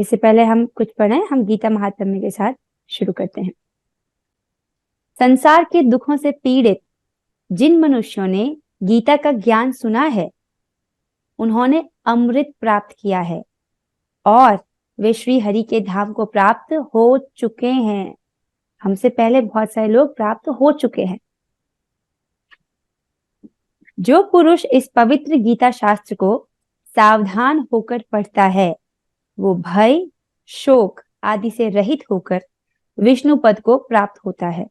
इससे पहले हम कुछ पढ़ें, हम गीता महात्म्य के साथ शुरू करते हैं। संसार के दुखों से पीड़ित जिन मनुष्यों ने गीता का ज्ञान सुना है, उन्होंने अमृत प्राप्त किया है और वे श्री हरि के धाम को प्राप्त हो चुके हैं। हमसे पहले बहुत सारे लोग प्राप्त हो चुके हैं। जो पुरुष इस पवित्र गीता शास्त्र को सावधान होकर पढ़ता है, वो भय, शोक आदि से रहित होकर विष्णु पद को प्राप्त होता है।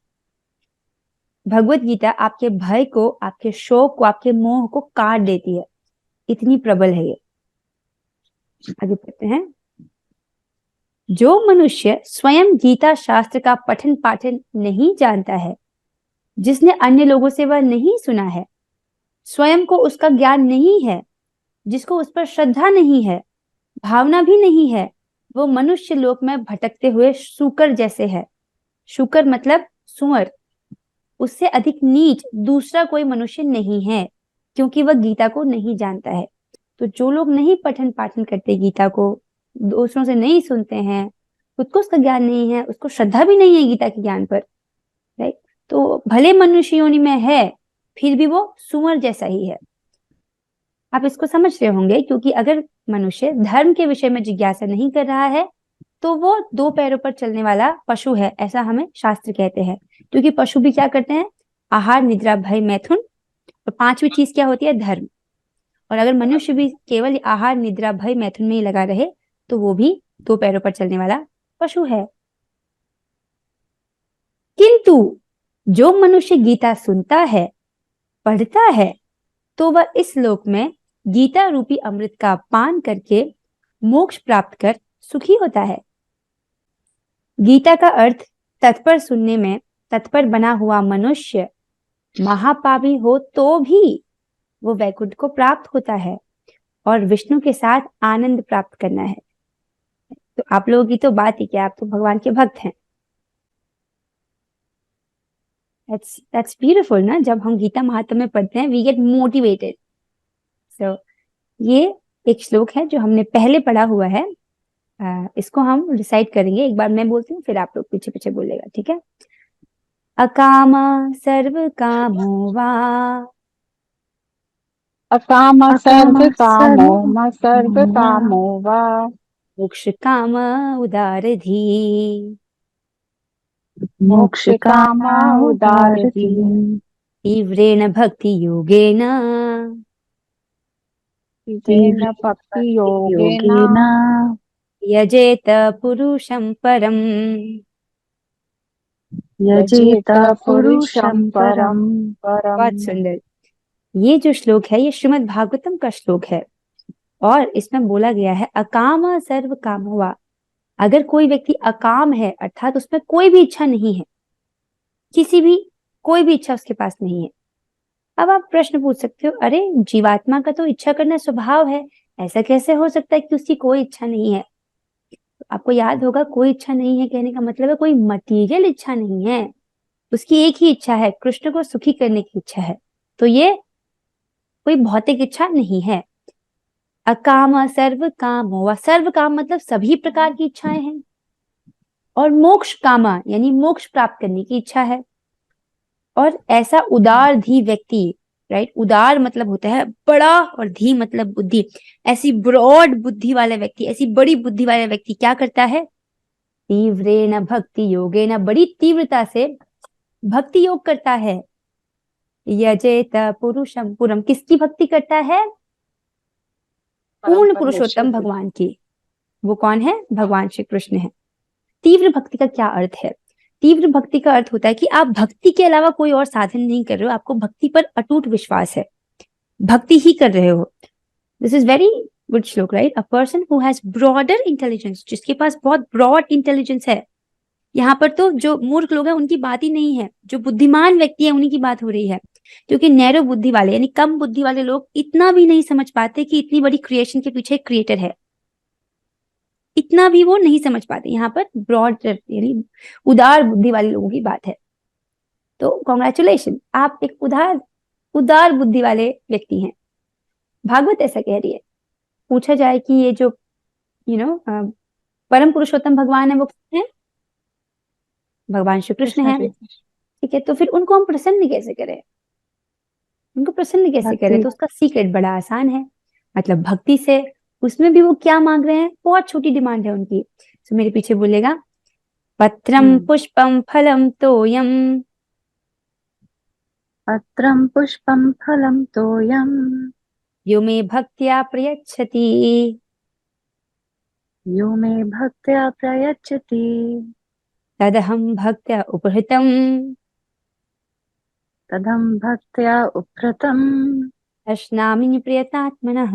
भगवत गीता आपके भय को, आपके शोक को, आपके मोह को काट देती है। इतनी प्रबल है ये। आगे पढ़ते हैं। जो मनुष्य स्वयं गीता शास्त्र का पठन पाठन नहीं जानता है, जिसने अन्य लोगों से वह नहीं सुना है, स्वयं को उसका ज्ञान नहीं है, जिसको उस पर श्रद्धा नहीं है, भावना भी नहीं है, वो मनुष्य लोक में भटकते हुए शूकर जैसे है। शूकर मतलब सुअर। उससे अधिक नीच दूसरा कोई मनुष्य नहीं है, क्योंकि वह गीता को नहीं जानता है। तो जो लोग नहीं पठन पाठन करते गीता को, दूसरों से नहीं सुनते हैं, खुद को उसका ज्ञान नहीं है, उसको श्रद्धा भी नहीं है गीता के ज्ञान पर, राइट, तो भले मनुष्य योनि में है, फिर भी वो सुअर जैसा ही है। आप इसको समझ रहे होंगे, क्योंकि अगर मनुष्य धर्म के विषय में जिज्ञासा नहीं कर रहा है, तो वो दो पैरों पर चलने वाला पशु है, ऐसा हमें शास्त्र कहते हैं। क्योंकि पशु भी क्या करते हैं? आहार, निद्रा, भय, मैथुन, और पांचवी चीज क्या होती है? धर्म। और अगर मनुष्य भी केवल आहार, निद्रा, भय, मैथुन में ही लगा रहे, तो वो भी दो पैरों पर चलने वाला पशु है। किंतु जो मनुष्य गीता सुनता है, पढ़ता है, तो वह इस लोक में गीता रूपी अमृत का पान करके मोक्ष प्राप्त कर सुखी होता है। गीता का अर्थ तत्पर सुनने में तत्पर बना हुआ मनुष्य महापापी हो तो भी वो वैकुंठ को प्राप्त होता है और विष्णु के साथ आनंद प्राप्त करना है। तो आप लोगों की तो बात ही क्या, आप तो भगवान के भक्त हैं। That's beautiful ना। जब हम गीता महात्म्य पढ़ते हैं, we get motivated. So ये एक श्लोक है जो हमने पहले पढ़ा हुआ है। इसको हम रिसाइट करेंगे। एक बार मैं बोलती हूँ, फिर आप लोग पीछे पीछे बोलेगा, ठीक है? अकाम सर्व कामो वा, अकाम सर्व कामो म सर्व कामो वा, मोक्ष काम उदारधी, मोक्ष काम उदारति, तीव्रेण भक्ति योगेन, तेन भक्ति योगेन यजेत पुरुषं परम। यजेत पुरुषं परम। बहुत सुंदर। ये जो श्लोक है, ये श्रीमद् भागवतम का श्लोक है और इसमें बोला गया है अकाम सर्व कामवा। अगर कोई व्यक्ति अकाम है, अर्थात उसमें कोई भी इच्छा नहीं है, किसी भी कोई भी इच्छा उसके पास नहीं है। अब आप प्रश्न पूछ सकते हो, अरे जीवात्मा का तो इच्छा करना स्वभाव है, ऐसा कैसे हो सकता है कि उसकी कोई इच्छा नहीं है? तो आपको याद होगा, कोई इच्छा नहीं है कहने का मतलब है कोई मटीरियल इच्छा नहीं है। उसकी एक ही इच्छा है, कृष्ण को सुखी करने की इच्छा है। तो ये कोई भौतिक इच्छा नहीं है। अकाम सर्व काम हुआ, सर्व काम मतलब सभी प्रकार की इच्छाएं हैं, और मोक्ष कामा यानी मोक्ष प्राप्त करने की इच्छा है। और ऐसा उदार धी व्यक्ति, राइट, उदार मतलब होता है बड़ा और धी मतलब बुद्धि, ऐसी ब्रॉड बुद्धि वाला व्यक्ति, ऐसी बड़ी बुद्धि वाला व्यक्ति क्या करता है? तीव्रेण भक्ति योगेन, बड़ी तीव्रता से भक्ति योग करता है। यजेत पुरुषम पुरम, किसकी भक्ति करता है? पूर्ण पुरुषोत्तम भगवान की। वो कौन है? भगवान श्री कृष्ण है। तीव्र भक्ति का क्या अर्थ है? तीव्र भक्ति का अर्थ होता है कि आप भक्ति के अलावा कोई और साधन नहीं कर रहे हो, आपको भक्ति पर अटूट विश्वास है, भक्ति ही कर रहे हो। दिस इज वेरी गुड श्लोक, right? A person who has broader intelligence, जिसके पास बहुत ब्रॉड इंटेलिजेंस है। यहाँ पर तो जो मूर्ख लोग हैं उनकी बात ही नहीं है, जो बुद्धिमान व्यक्ति है उन्हीं की बात हो रही है। क्योंकि नैरो बुद्धि वाले यानी कम बुद्धि वाले लोग इतना भी नहीं समझ पाते कि इतनी बड़ी क्रिएशन के पीछे एक क्रिएटर है, इतना भी वो नहीं समझ पाते। यहाँ पर ब्रॉड यानी उदार बुद्धि वाले लोगों की बात है। तो कॉन्ग्रेचुलेशन, आप एक उदार बुद्धि वाले व्यक्ति हैं। भागवत ऐसा कह रही है। पूछा जाए कि ये जो परम पुरुषोत्तम भगवान है वो कौन है? भगवान श्री कृष्ण कृष्ण है। जी। ठीक है, तो फिर उनको हम प्रसन्न कैसे करें? उनको प्रसन्न कैसे करें? भक्ति। तो उसका सीक्रेट बड़ा आसान है, मतलब भक्ति से। उसमें भी वो क्या मांग रहे हैं? बहुत छोटी डिमांड है उनकी। तो मेरे पीछे बोलेगा, पत्रम पुष्पम फलम तोयम पत्रं पुष्पं फलं तोयं यो मे भक्त्या प्रयच्छति यो मे भक्त्या प्रयच्छति तदहं भक्त्या उपहृतम् तदहं भक्त्या उपहृतम् अश्नामि प्रियतात्मनः।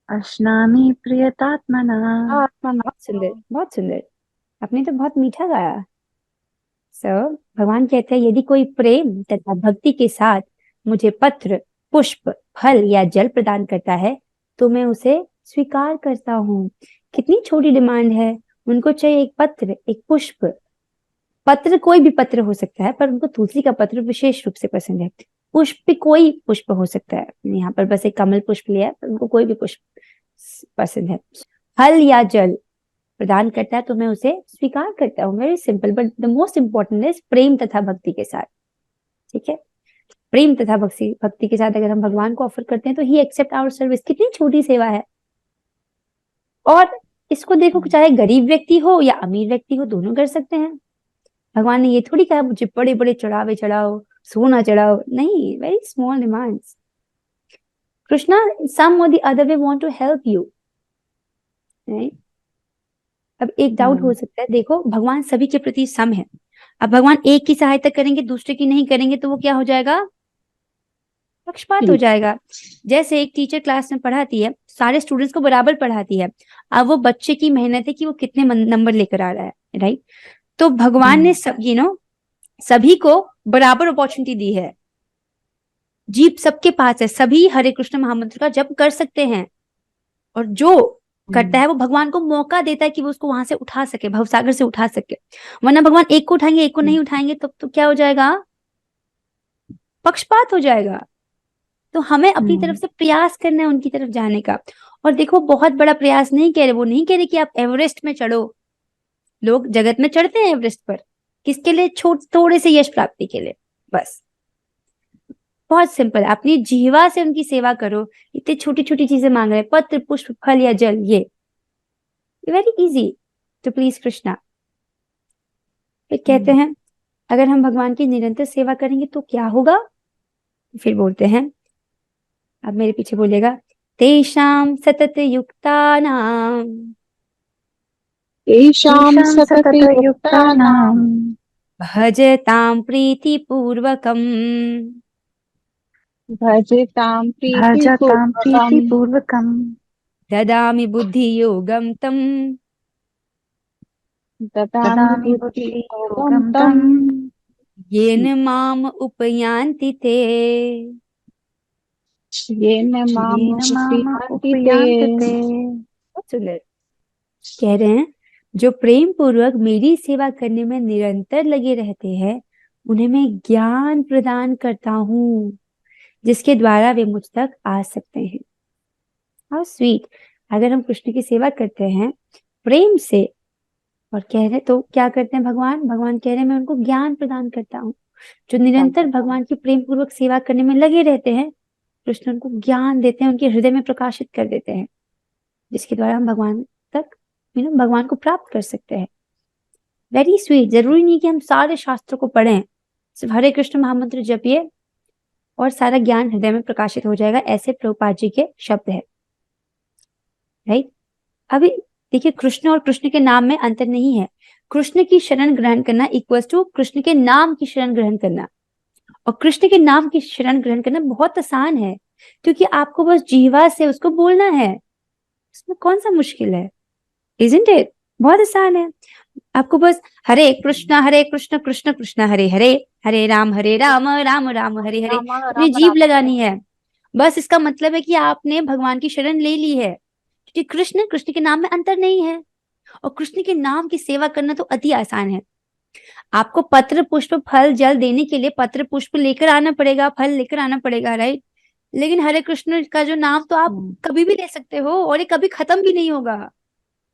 अश्नामि प्रियतात्मना। बहुत सुंदर, बहुत सुंदर। आपने तो बहुत मीठा गाया। भगवान कहते हैं, यदि कोई प्रेम तथा भक्ति के साथ मुझे पत्र, पुष्प, फल या जल प्रदान करता है तो मैं उसे स्वीकार करता हूँ। कितनी छोटी डिमांड है। उनको चाहिए एक पत्र, एक पुष्प। पत्र कोई भी पत्र हो सकता है, पर उनको तुलसी का पत्र विशेष रूप से पसंद है। पुष्प भी कोई पुष्प हो सकता है, यहाँ पर बस एक कमल पुष्प लिया है, पर उनको कोई भी पुष्प पसंद है। फल या जल प्रदान करता है तो मैं उसे स्वीकार करता हूँ। Very simple, but the most important is प्रेम तथा भक्ति के साथ। ठीक है, प्रेम तथा भक्ति भक्ति के साथ अगर हम भगवान को ऑफर करते हैं तो ही एक्सेप्ट आवर सर्विस। कितनी छोटी सेवा है। और इसको देखो, चाहे गरीब व्यक्ति हो या अमीर व्यक्ति हो, दोनों कर सकते हैं। भगवान ने ये थोड़ी कहा मुझे बड़े बड़े चढ़ावे चढ़ाओ, सोना चढ़ाओ, नहीं। Very small demands. Krishna some और the other way want to help you, right. अब एक डाउट हो सकता है, देखो भगवान सभी के प्रति सम है। अब भगवान एक की सहायता करेंगे, दूसरे की नहीं करेंगे, तो वो क्या हो जाएगा? पक्षपात हो जाएगा। जैसे एक टीचर क्लास में पढ़ाती है, सारे स्टूडेंट्स को बराबर पढ़ाती है। अब वो बच्चे की मेहनत है कि वो कितने नंबर लेकर आ रहा है, राइट। तो भगवान ने सब सभी को बराबर अपॉर्चुनिटी दी है। जीप सबके पास है, सभी हरे कृष्ण महामंत्र का जप कर सकते हैं। और जो करता है वो भगवान को मौका देता है कि वो उसको वहां से उठा सके, भवसागर से उठा सके। वरना भगवान एक को उठाएंगे, एक को नहीं उठाएंगे, तो क्या हो जाएगा? पक्षपात हो जाएगा। तो हमें अपनी तरफ से प्रयास करना है उनकी तरफ जाने का। और देखो, बहुत बड़ा प्रयास नहीं कह रहे, वो नहीं कह रहे कि आप एवरेस्ट में चढ़ो। लोग जगत में चढ़ते हैं एवरेस्ट पर, किसके लिए? थोड़े से यश प्राप्ति के लिए, बस। बहुत सिंपल, अपनी जीवा से उनकी सेवा करो। इतनी छोटी छोटी चीजें मांग रहे हैं, पत्र, पुष्प, फल या जल, ये very easy to please Krishna. फिर कहते हैं, अगर हम भगवान की निरंतर सेवा करेंगे तो क्या होगा? फिर बोलते हैं, अब मेरे पीछे बोलेगा, तेषां सतत युक्तानां तेषां सततयुक्तानां भजतां प्रीतिपूर्वकम् भजतां भजतां प्रीतिपूर्वकम् प्रीतिपूर्वकम् ददामि बुद्धियोगं तम् ददामि ददामि बुद्धियोगं बुद्धियोगं तं तं येन माम् उपयान्ति ते। येन माम् येन माम उपयान्ति ते। उपयान्ति ते। बहुत सुंदर। कह रहे हैं, जो प्रेम पूर्वक मेरी सेवा करने में निरंतर लगे रहते हैं उन्हें मैं ज्ञान प्रदान करता हूँ, जिसके द्वारा वे मुझ तक आ सकते हैं। How sweet. अगर हम कृष्ण की सेवा करते हैं प्रेम से, और कह रहे तो क्या करते हैं भगवान? भगवान कह रहे हैं, मैं उनको ज्ञान प्रदान करता हूँ। जो निरंतर भगवान की प्रेम पूर्वक सेवा करने में लगे रहते हैं, कृष्ण उनको ज्ञान देते हैं, उनके हृदय में प्रकाशित कर देते हैं, जिसके द्वारा हम भगवान तक भगवान को प्राप्त कर सकते हैं। Very sweet. जरूरी नहीं कि हम सारे शास्त्रों को पढ़ें, सिर्फ हरे कृष्ण महामंत्र जपिए और सारा ज्ञान हृदय में प्रकाशित हो जाएगा, ऐसे प्रभुपाद जी के शब्द है, राइट। अभी देखिए, कृष्ण और कृष्ण के नाम में अंतर नहीं है। कृष्ण की शरण ग्रहण करना इक्वल्स टू कृष्ण के नाम की शरण ग्रहण करना। और कृष्ण के नाम की शरण ग्रहण करना बहुत आसान है, क्योंकि आपको बस जीवा से उसको बोलना है। इसमें कौन सा मुश्किल है? Isn't it? बहुत आसान है। आपको बस हरे कृष्ण कृष्ण कृष्ण हरे हरे, हरे राम राम राम हरे हरे अपनी जीभ लगानी है। बस इसका मतलब है कि आपने भगवान की शरण ले ली है, क्योंकि कृष्ण कृष्ण के नाम में अंतर नहीं है। और कृष्ण के नाम की सेवा करना तो अति आसान है। आपको पत्र, पुष्प, फल, जल देने के लिए पत्र पुष्प लेकर आना पड़ेगा, फल लेकर आना पड़ेगा, राइट। लेकिन हरे कृष्ण का जो नाम तो आप कभी भी ले सकते हो, और ये कभी खत्म भी नहीं होगा।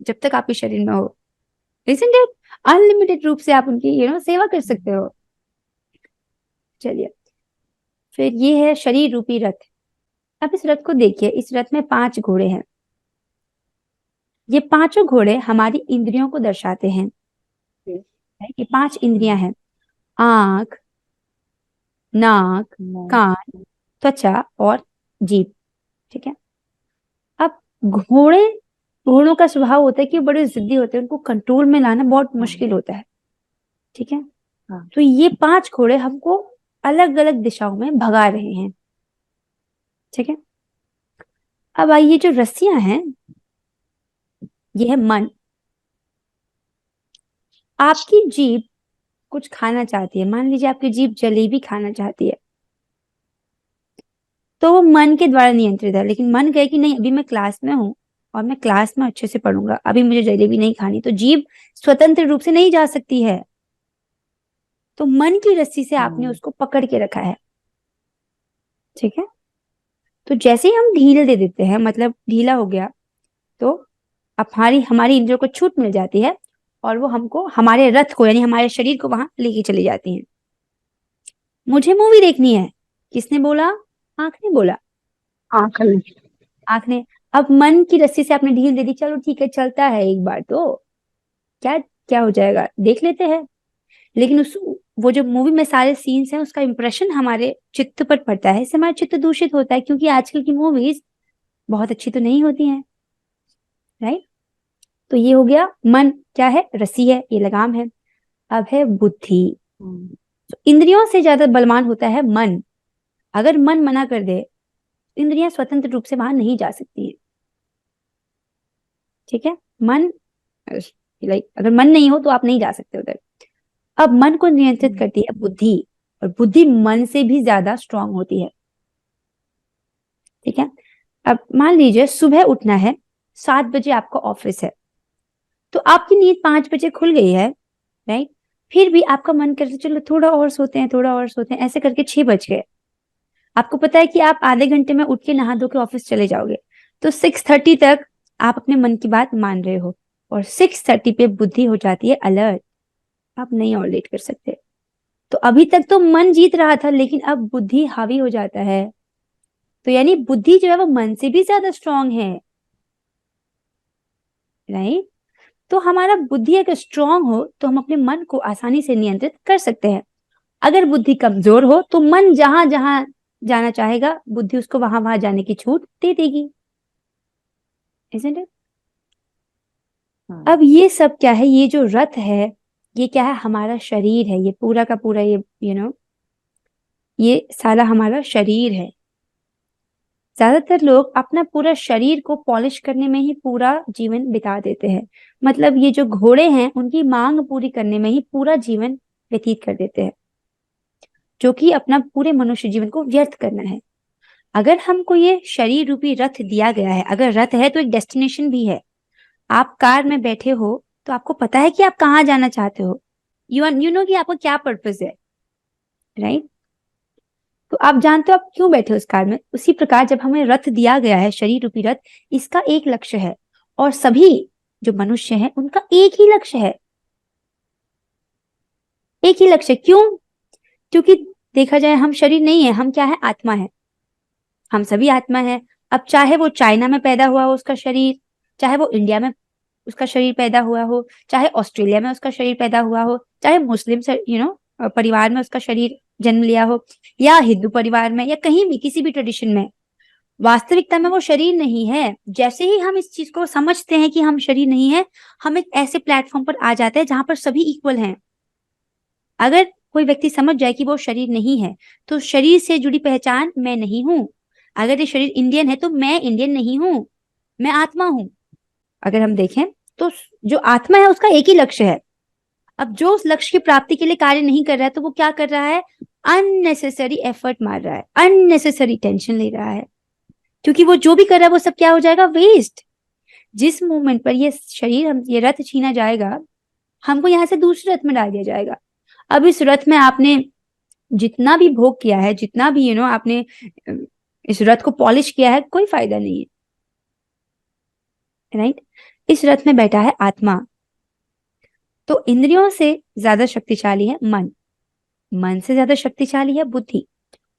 जब तक आपके शरीर में हो, isn't it? अनलिमिटेड रूप से आप उनकी सेवा कर सकते हो। चलिए, फिर ये है शरीर रूपी रथ। अब इस रथ को देखिए, इस रथ में 5 घोड़े हैं। ये पांचों घोड़े हमारी इंद्रियों को दर्शाते हैं। ये 5 इंद्रियां हैं, आंख, नाक, कान, त्वचा और जीभ। ठीक है। अब घोड़े घोड़ों का स्वभाव होता है कि बड़े जिद्दी होते हैं, उनको कंट्रोल में लाना बहुत मुश्किल होता है। ठीक है। तो ये 5 घोड़े हमको अलग अलग दिशाओं में भगा रहे हैं। ठीक है। अब आइए, जो रस्सियां हैं, ये है मन। आपकी जीभ कुछ खाना चाहती है, मान लीजिए आपकी जीभ जलेबी खाना चाहती है, तो वो मन के द्वारा नियंत्रित है। लेकिन मन कहे कि नहीं, अभी मैं क्लास में हूँ और मैं क्लास में अच्छे से पढ़ूंगा, अभी मुझे जलेबी नहीं खानी, तो जीभ स्वतंत्र रूप से नहीं जा सकती है। तो मन की रस्सी से आपने उसको पकड़ के रखा है। ठीक है। तो जैसे ही हम ढील दे देते हैं, मतलब ढीला हो गया, तो अब हमारी हमारी इंद्रियों को छूट मिल जाती है और वो हमको, हमारे रथ को, यानी हमारे शरीर को वहां लेके चली जाती हैं। मुझे मूवी देखनी है, किसने बोला? आंख ने बोला। आंख में। आंख ने। अब मन की रस्सी से आपने ढील दे दी, चलो ठीक है, चलता है एक बार तो क्या क्या हो जाएगा, देख लेते हैं। लेकिन उस वो जो मूवी में सारे सीन्स हैं, उसका इंप्रेशन हमारे चित्त पर पड़ता है, इससे हमारा चित्त दूषित होता है, क्योंकि आजकल की मूवीज बहुत अच्छी तो नहीं होती हैं, राइट। तो ये हो गया मन, क्या है? रस्सी है, ये लगाम है। अब है बुद्धि। तो इंद्रियों से ज्यादा बलवान होता है मन। अगर मन मना कर दे, इंद्रियां स्वतंत्र रूप से वहां नहीं जा सकती है। ठीक है। मन, लाइक अगर मन नहीं हो तो आप नहीं जा सकते उधर। अब मन को नियंत्रित करती है बुद्धि, और बुद्धि मन से भी ज्यादा स्ट्रांग होती है। ठीक है। अब मान लीजिए सुबह उठना है, 7 बजे आपका ऑफिस है, तो आपकी नींद 5 बजे खुल गई है, राइट। फिर भी आपका मन करता है चलो थोड़ा और सोते हैं, थोड़ा और सोते हैं, ऐसे करके 6 बज गए। आपको पता है कि आप आधे घंटे में उठ के नहा धो के ऑफिस चले जाओगे, तो 6:30 तक आप अपने मन की बात मान रहे हो, और 6:30 पे बुद्धि हो जाती है अलर्ट, आप नहीं और लेट कर सकते। तो अभी तक तो मन जीत रहा था, लेकिन अब बुद्धि हावी हो जाता है। तो यानी बुद्धि जो है वो मन से भी ज्यादा स्ट्रांग है, राइट। तो हमारा बुद्धि अगर स्ट्रांग हो तो हम अपने मन को आसानी से नियंत्रित कर सकते हैं। अगर बुद्धि कमजोर हो तो मन जहां जहां जाना चाहेगा, बुद्धि उसको वहां वहां जाने की छूट दे देगी, isn't it? अब ये सब क्या है? ये जो रथ है, ये क्या है? हमारा शरीर है, ये पूरा का पूरा, ये ये सारा हमारा शरीर है। ज्यादातर लोग अपना पूरा शरीर को पॉलिश करने में ही पूरा जीवन बिता देते हैं। मतलब ये जो घोड़े हैं, उनकी मांग पूरी करने में ही पूरा जीवन व्यतीत कर देते हैं, जो कि अपना पूरे मनुष्य जीवन को व्यर्थ करना है। अगर हमको ये शरीर रूपी रथ दिया गया है, अगर रथ है तो एक डेस्टिनेशन भी है। आप कार में बैठे हो तो आपको पता है कि आप कहाँ जाना चाहते हो, यू नो कि आपका क्या पर्पस है, राइट। तो आप जानते हो आप क्यों बैठे हो उस कार में। उसी प्रकार जब हमें रथ दिया गया है, शरीर रूपी रथ, इसका एक लक्ष्य है, और सभी जो मनुष्य हैं उनका एक ही लक्ष्य है। एक ही लक्ष्य, क्यों? क्योंकि देखा जाए हम शरीर नहीं है, हम क्या है? आत्मा है। हम सभी आत्मा है। अब चाहे वो चाइना में पैदा हुआ हो उसका शरीर, चाहे वो इंडिया में उसका शरीर पैदा हुआ हो, चाहे ऑस्ट्रेलिया में उसका शरीर पैदा हुआ हो, चाहे मुस्लिम परिवार में उसका शरीर जन्म लिया हो, या हिंदू परिवार में, या कहीं भी किसी भी ट्रेडिशन में, वास्तविकता में वो शरीर नहीं है। जैसे ही हम इस चीज को समझते हैं कि हम शरीर नहीं है, हम एक ऐसे प्लेटफॉर्म पर आ जाते हैं जहां पर सभी इक्वल हैं। अगर कोई व्यक्ति समझ जाए कि वो शरीर नहीं है, तो शरीर से जुड़ी पहचान मैं नहीं हूं। अगर ये शरीर इंडियन है तो मैं इंडियन नहीं हूं, मैं आत्मा हूं। अगर हम देखें तो जो आत्मा है उसका एक ही लक्ष्य है। अब जो उस लक्ष्य की प्राप्ति के लिए कार्य नहीं कर रहा है, तो वो क्या कर रहा है? अननेसेसरी एफर्ट मार रहा है, अननेसेसरी टेंशन ले रहा है, क्योंकि वो जो भी कर रहा है वो सब क्या हो जाएगा? वेस्ट। जिस मोमेंट पर ये शरीर, हम ये रथ छीना जाएगा, हमको यहाँ से दूसरे रथ में डाल दिया जाएगा। अब इस रथ में आपने जितना भी भोग किया है, जितना भी आपने इस रथ को पॉलिश किया है, कोई फायदा नहीं है, राइट। इस रथ में बैठा है आत्मा। तो इंद्रियों से ज्यादा शक्तिशाली है मन, मन से ज्यादा शक्तिशाली है बुद्धि,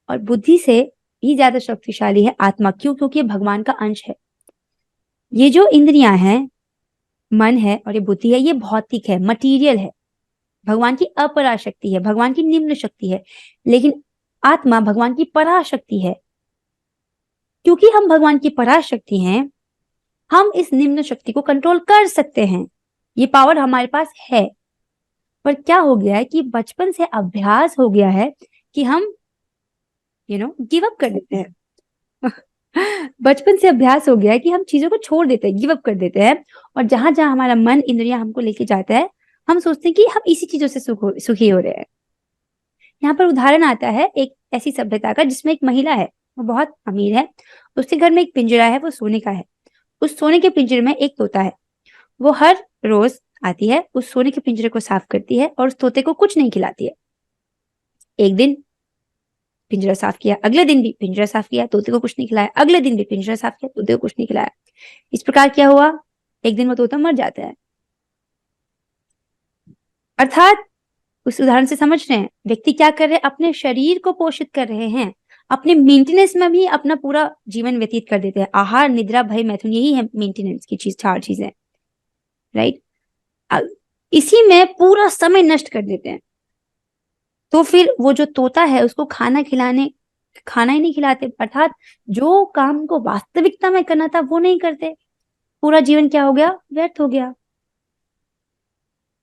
और बुद्धि से भी ज्यादा शक्तिशाली है आत्मा। क्यों? क्योंकि ये भगवान का अंश है। ये जो इंद्रियां हैं, मन है और ये बुद्धि है, ये भौतिक है, मटीरियल है, भगवान की अपराशक्ति है, भगवान की निम्न शक्ति है। लेकिन आत्मा भगवान की पराशक्ति है। क्योंकि हम भगवान की पराशक्ति हैं, हम इस निम्न शक्ति को कंट्रोल कर सकते हैं। ये पावर हमारे पास है। पर क्या हो गया है कि बचपन से अभ्यास हो गया है कि हम गिव अप कर देते हैं। बचपन से अभ्यास हो गया है कि हम चीजों को छोड़ देते हैं, गिव अप कर देते हैं। और जहां जहां हमारा मन इंद्रियां हमको लेके जाता है, हम सोचते हैं कि हम इसी चीजों से सुखी हो रहे हैं। यहाँ पर उदाहरण आता है एक ऐसी सभ्यता का जिसमें एक महिला है, वो बहुत अमीर है। उसके घर में एक पिंजरा है, वो सोने का है। उस सोने के पिंजरे में एक तोता है। वो हर रोज आती है, उस सोने के पिंजरे को साफ करती है और उस तोते को कुछ नहीं खिलाती है। एक दिन पिंजरा साफ किया, अगले दिन भी पिंजरा साफ किया, तोते को कुछ नहीं खिलाया, अगले दिन भी पिंजरा साफ किया, तोते को कुछ नहीं खिलाया। इस प्रकार क्या हुआ, एक दिन वो तोता मर जाता है। अर्थात उस उदाहरण से समझ रहे हैं, व्यक्ति क्या कर रहे हैं, अपने शरीर को पोषित कर रहे हैं, अपने मेंटेनेंस में भी अपना पूरा जीवन व्यतीत कर देते हैं। आहार, निद्रा, भय, मैथुन, यही है मेंटेनेंस की चीज, 4 चीजें, राइट। इसी में पूरा समय नष्ट कर देते हैं। तो फिर वो जो तोता है उसको खाना ही नहीं खिलाते, अर्थात जो काम को वास्तविकता में करना था वो नहीं करते। पूरा जीवन क्या हो गया, व्यर्थ हो गया,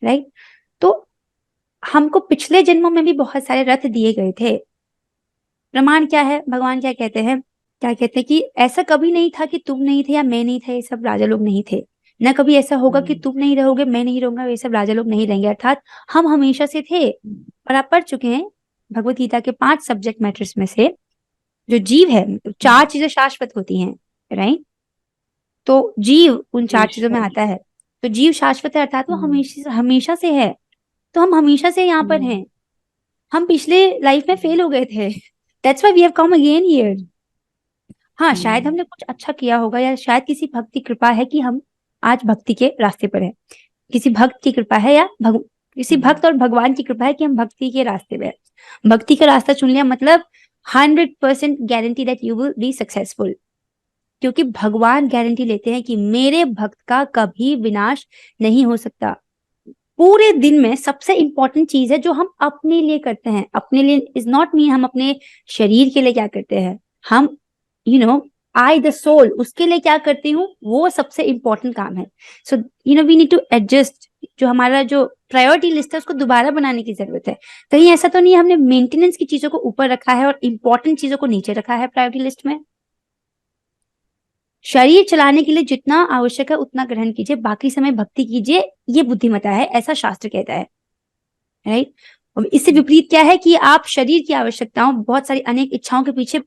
राइट। तो हमको पिछले जन्मों में भी बहुत सारे रथ दिए गए थे। प्रमाण क्या है, भगवान क्या कहते हैं, कि ऐसा कभी नहीं था कि तुम नहीं थे या मैं नहीं था, ये सब राजा लोग नहीं थे। न कभी ऐसा होगा कि तुम नहीं रहोगे, मैं नहीं रहूंगा, ये सब राजा लोग नहीं रहेंगे। अर्थात हम हमेशा से थे। और आप पढ़ चुके हैं भगवत गीता के 5 सब्जेक्ट मैटर्स में से, जो जीव है, 4 चीजें शाश्वत होती हैं, राइट। तो जीव उन 4 चीजों में आता है। तो जीव शाश्वत है, अर्थात वो हमेशा हमेशा से है। तो हम हमेशा से यहाँ पर हैं। हम पिछले लाइफ में फेल हो गए थे, that's why we have come again here. हाँ, शायद हमने कुछ अच्छा किया होगा, या शायद किसी भक्त की कृपा है कि हम आज भक्ति के रास्ते पर हैं। किसी भक्त की कृपा है, या किसी भक्त और भगवान की कृपा है कि हम भक्ति के रास्ते पे हैं। भक्ति का रास्ता चुन लिया मतलब 100% guarantee that you will be successful. क्योंकि भगवान गारंटी लेते हैं कि मेरे भक्त का कभी विनाश नहीं हो सकता। पूरे दिन में सबसे इंपॉर्टेंट चीज है जो हम अपने लिए करते हैं, अपने लिए इज नॉट मीन हम अपने शरीर के लिए क्या करते हैं, हम आई द सोल, उसके लिए क्या करती हूँ, वो सबसे इंपॉर्टेंट काम है। So we need to adjust. जो हमारा जो प्रायोरिटी लिस्ट है उसको दोबारा बनाने की जरूरत है। कहीं ऐसा तो नहीं हमने मेंटेनेंस की चीजों को ऊपर रखा है और इंपॉर्टेंट चीजों को नीचे रखा है प्रायोरिटी लिस्ट में। शरीर चलाने के लिए जितना आवश्यक है उतना ग्रहण कीजिए, बाकी समय भक्ति कीजिए, ये बुद्धिमता है, ऐसा शास्त्र कहता है, राइट। इससे विपरीत क्या है कि आप शरीर की आवश्यकताओं, बहुत सारी अनेक इच्छाओं के पीछे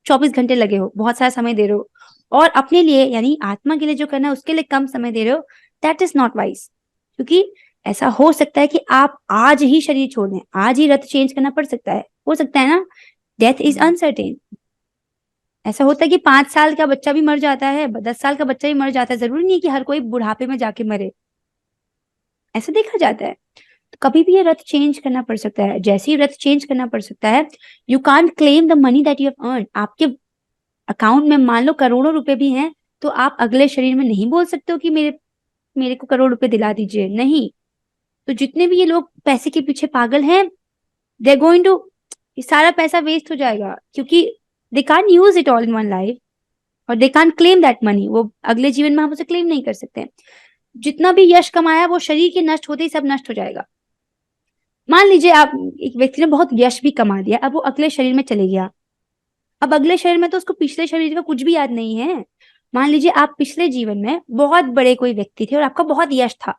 24 घंटे लगे हो, बहुत सारा समय दे रहे हो, और अपने लिए यानी आत्मा के लिए जो करना है उसके लिए कम समय दे रहे हो। That is not wise. क्योंकि ऐसा हो सकता है कि आप आज ही शरीर छोड़ दें, आज ही रथ चेंज करना पड़ सकता है, हो सकता है ना। Death is uncertain. ऐसा होता है कि 5 साल का बच्चा भी मर जाता है, 10 साल का बच्चा भी मर जाता है, जरूरी नहीं है कि हर कोई बुढ़ापे में जाके मरे, ऐसा देखा जाता है। तो कभी भी ये रथ चेंज करना पड़ सकता है। जैसे ही रथ चेंज करना पड़ सकता है, you can't claim the money that you have earn. आपके अकाउंट में मान लो करोड़ों रुपए भी हैं, तो आप अगले शरीर में नहीं बोल सकते हो कि मेरे को करोड़ रुपए दिला दीजिए, नहीं। तो जितने भी ये लोग पैसे के पीछे पागल हैं, दे आर गोइंग टू, सारा पैसा वेस्ट हो जाएगा, क्योंकि they can't use it all in one life, और they can't claim that money. वो अगले जीवन में हम उसे क्लेम नहीं कर सकते। जितना भी यश कमाया वो शरीर के नष्ट होते ही सब नष्ट हो जाएगा। मान लीजिए आप, एक व्यक्ति ने बहुत यश भी कमा दिया, अब वो अगले शरीर में चले गया। अब अगले शरीर में तो उसको पिछले शरीर का कुछ भी याद नहीं है। मान लीजिए आप पिछले जीवन में बहुत बड़े कोई व्यक्ति थे और आपका बहुत यश था,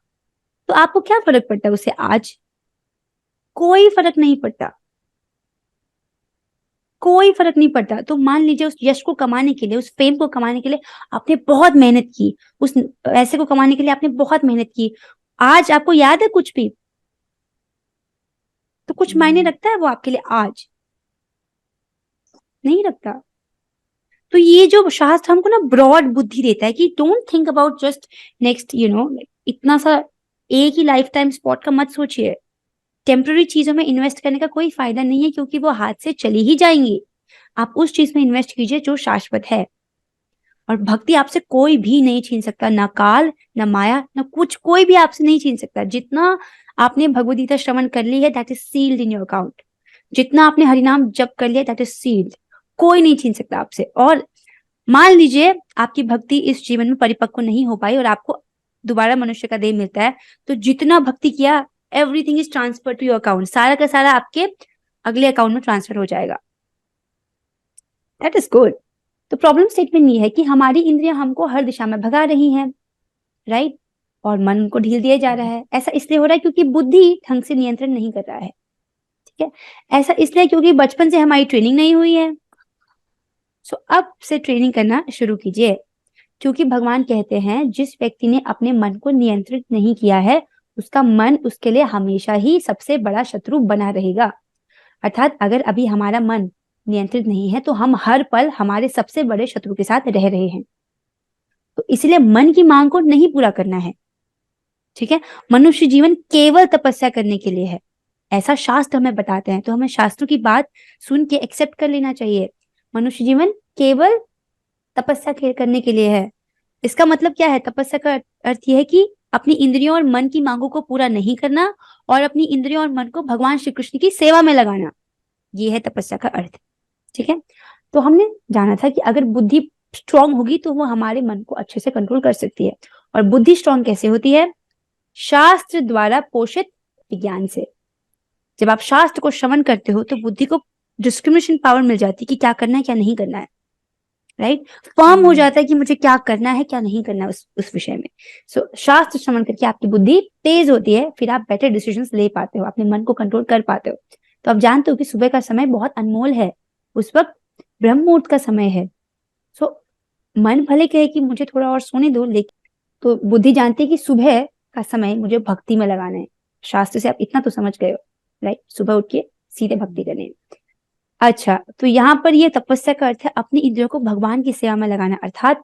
तो आपको क्या फर्क पड़ता है उससे आज? कोई फर्क नहीं पड़ता, कोई फर्क नहीं पड़ता। तो मान लीजिए उस यश को कमाने के लिए, उस फेम को कमाने के लिए आपने बहुत मेहनत की, उस पैसे को कमाने के लिए आपने बहुत मेहनत की, आज आपको याद है कुछ भी? तो कुछ मायने रखता है वो आपके लिए? आज नहीं रखता। तो ये जो शास्त्र हमको ना ब्रॉड बुद्धि देता है कि don't think about just next इतना सा एक ही लाइफ टाइम स्पॉट का मत सोचिए। टेम्पररी चीजों में इन्वेस्ट करने का कोई फायदा नहीं है, क्योंकि वो हाथ से चली ही जाएंगी। आप उस चीज में इन्वेस्ट कीजिए जो शाश्वत है। और भक्ति आपसे कोई भी नहीं छीन सकता, ना काल, ना माया, ना कुछ, कोई भी आपसे नहीं छीन सकता। जितना आपने भगवद गीता श्रवण कर ली है, that is sealed in your account. जितना आपने हरिनाम जप कर लिया, दैट इज सील्ड। कोई नहीं छीन सकता आपसे। और मान लीजिए आपकी भक्ति इस जीवन में परिपक्व नहीं हो पाई और आपको दोबारा मनुष्य का देह मिलता है, तो जितना भक्ति किया, everything is transfer to your account. सारा का सारा आपके अगले अकाउंट में ट्रांसफर हो जाएगा। That is good. तो प्रॉब्लम स्टेटमेंट ये है कि हमारी इंद्रियां हमको हर दिशा में भगा रही हैं, राइट, और मन को ढील दिया जा रहा है। ऐसा इसलिए हो रहा है क्योंकि बुद्धि ढंग से नियंत्रण नहीं कर रहा है। ठीक है, ऐसा इसलिए क्योंकि बचपन से हमारी ट्रेनिंग नहीं हुई है। सो अब से ट्रेनिंग करना शुरू कीजिए, क्योंकि भगवान कहते हैं जिस व्यक्ति ने अपने मन को नियंत्रित नहीं किया है, उसका मन उसके लिए हमेशा ही सबसे बड़ा शत्रु बना रहेगा। अर्थात अगर अभी हमारा मन नियंत्रित नहीं है तो हम हर पल हमारे सबसे बड़े शत्रु के साथ रह रहे हैं। तो इसलिए मन की मांग को नहीं पूरा करना है। ठीक है, मनुष्य जीवन केवल तपस्या करने के लिए है, ऐसा शास्त्र हमें बताते हैं। तो हमें शास्त्रों की बात सुन के एक्सेप्ट कर लेना चाहिए। मनुष्य जीवन केवल तपस्या करने के लिए है। इसका मतलब क्या है? तपस्या का अर्थ यह है कि अपनी इंद्रियों और मन की मांगों को पूरा नहीं करना और अपनी इंद्रियों और मन को भगवान श्री कृष्ण की सेवा में लगाना, ये है तपस्या का अर्थ। ठीक है, तो हमने जाना था कि अगर बुद्धि स्ट्रांग होगी तो वो हमारे मन को अच्छे से कंट्रोल कर सकती है। और बुद्धि स्ट्रांग कैसे होती है? शास्त्र द्वारा पोषित विज्ञान से। जब आप शास्त्र को श्रवण करते हो तो बुद्धि को डिस्क्रिमिनेशन पावर मिल जाती है कि क्या करना है क्या नहीं करना है, राइट। फर्म हो जाता है कि मुझे क्या करना है क्या नहीं करना है उस विषय में। सो शास्त्र श्रवण करके आपकी बुद्धि तेज होती है, फिर आप बेटर डिसीजंस ले पाते हो, अपने मन को कंट्रोल कर पाते हो। तो आप जानते हो कि सुबह का समय बहुत अनमोल है, उस वक्त ब्रह्म मुहूर्त का समय है। सो मन भले कहे कि मुझे थोड़ा और सोने दो, लेकिन तो बुद्धि जानती है कि सुबह का समय मुझे भक्ति में लगाना है। शास्त्र से आप इतना तो समझ गए हो, राइट। सुबह उठ के सीधे भक्ति करनी है। अच्छा, तो यहाँ पर ये तपस्या का अर्थ है अपनी इंद्रियों को भगवान की सेवा में लगाना, अर्थात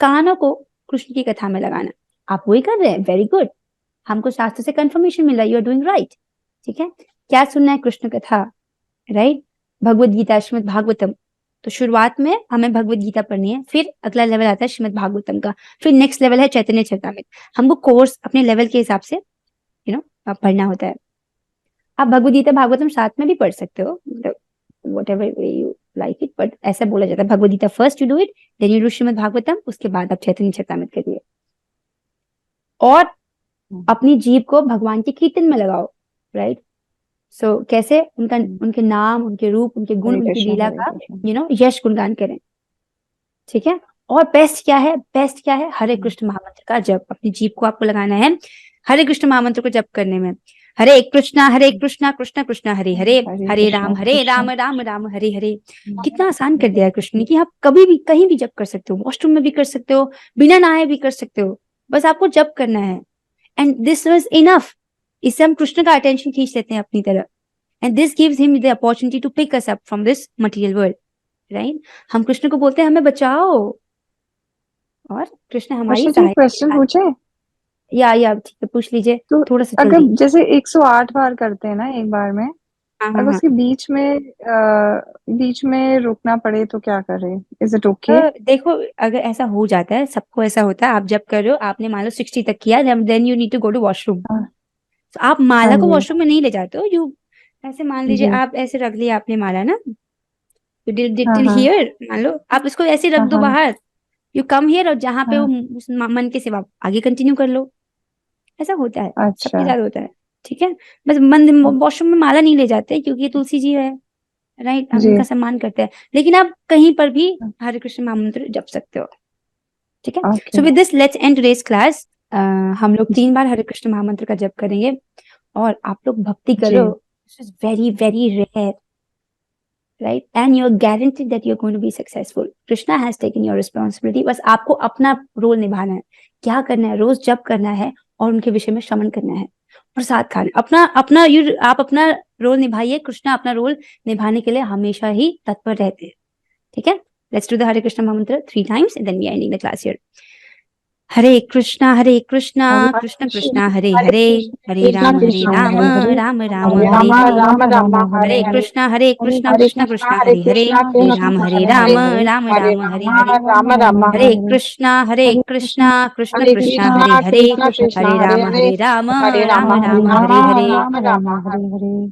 कानों को कृष्ण की कथा में लगाना। आप वही कर रहे हैं, वेरी गुड। हमको शास्त्र से कंफर्मेशन मिला, यू आर डूइंग राइट। ठीक है, क्या सुनना है? कृष्ण कथा, राइट, भगवद गीता, श्रीमद् भागवतम। तो शुरुआत में हमें भगवद गीता पढ़नी है, फिर अगला लेवल आता है श्रीमद् भागवतम का, फिर नेक्स्ट लेवल है चैतन्य चरितामृत। हमको कोर्स अपने लेवल के हिसाब से पढ़ना होता है। आप भगवद गीता भागवतम साथ में भी पढ़ सकते हो, whatever way you like it, but ऐसा बोला जाता है Bhagavad Gita first you do it, then you do Shrimad Bhagavatam, उसके बाद आप चैतन्य चरितामृत करिए। और अपनी जीभ को भगवान के कीर्तन में लगाओ, राइट। सो कैसे? उनके नाम, उनके रूप, उनके गुण, उनकी लीला का यश गुणगान करें। ठीक है, और बेस्ट क्या है? बेस्ट क्या है? हरे कृष्ण महामंत्र का जप। अपनी जीभ को आपको लगाना है हरे कृष्ण महामंत्र को जप करने में। हरे कृष्णा कृष्ण कृष्ण हरे हरे, हरे राम राम राम हरे हरे। कितना आसान कर दिया है कृष्ण ने कि आप कभी भी कहीं भी जप कर सकते हो, वॉशरूम में भी कर सकते हो, बिना नहाए भी कर सकते हो, बस आपको जप करना है। And this was enough. इससे हम कृष्ण का अटेंशन खींच लेते हैं अपनी तरफ, and this gives him the opportunity to pick us up from this material world, right. हम कृष्ण को बोलते हैं हमें बचाओ, और कृष्ण हमारी सहायता। क्वेश्चन पूछे? या ठीक है, पूछ लीजिए। तो थोड़ा सा अगर जल्दी। जैसे 108 बार करते हैं ना एक बार में, हाँ अगर हाँ उसके बीच में रुकना पड़े तो क्या करें? Is it okay? हाँ। देखो, अगर ऐसा हो जाता है, सबको ऐसा होता है, आप जब कर रहे हो, आपने मान लो 60 तक किया, then you need to go to washroom. हाँ तो आप माला हाँ को जी वॉशरूम में नहीं ले जाते हो, यू ऐसे मान लीजिए जी, आप ऐसे रख लिया आपने माला ना, यू डिड हाँ टिल हाँ हियर, मान लो आप इसको ऐसे रख हाँ दो हाँ बाहर, यू कम हियर, और जहाँ पे वो हाँ। उस मन के सिवा आगे कंटिन्यू कर लो। ऐसा होता है, सबके अच्छा। साथ होता है। ठीक है, बस मन वॉशरूम में माला नहीं ले जाते क्योंकि ये तुलसी जी है, राइट, हम जी। उनका सम्मान करते हैं। लेकिन आप कहीं पर भी हरे कृष्ण महामंत्र जप सकते हो। ठीक है, okay. So with this let's end today's class. हम लोग 3 बार हरे कृष्ण महामंत्र का जप करेंगे, और आप लोग भक्ति जी। करो। This is very very rare, right, and you are guaranteed that you are going to be successful. Krishna has taken your responsibility. बस आपको अपना रोल निभाना है। क्या करना है? रोज जप करना है और उनके विषय में श्रवण करना है, और साथ खाना। अपना अपना आप अपना रोल निभाइए, कृष्णा अपना रोल निभाने के लिए हमेशा ही तत्पर रहते हैं। ठीक है, Let's do the Hare Krishna mantra 3 times and then we are ending the class here. Hare Krishna, Krishna Krishna, Hare Hare, Hare Rama, Rama Rama, Hare Hare. Hare Krishna, Krishna Krishna, Hare Hare, Hare Rama, Rama Rama, Hare Hare. Hare Krishna, Krishna Krishna, Hare Hare, Hare Rama, Rama Hare Hare.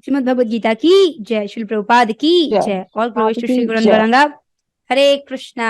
Shrimad Bhagavad Gita की जय, श्रील प्रभुपाद की जय। All glories to Shri Guru Gauranga. Hare Krishna.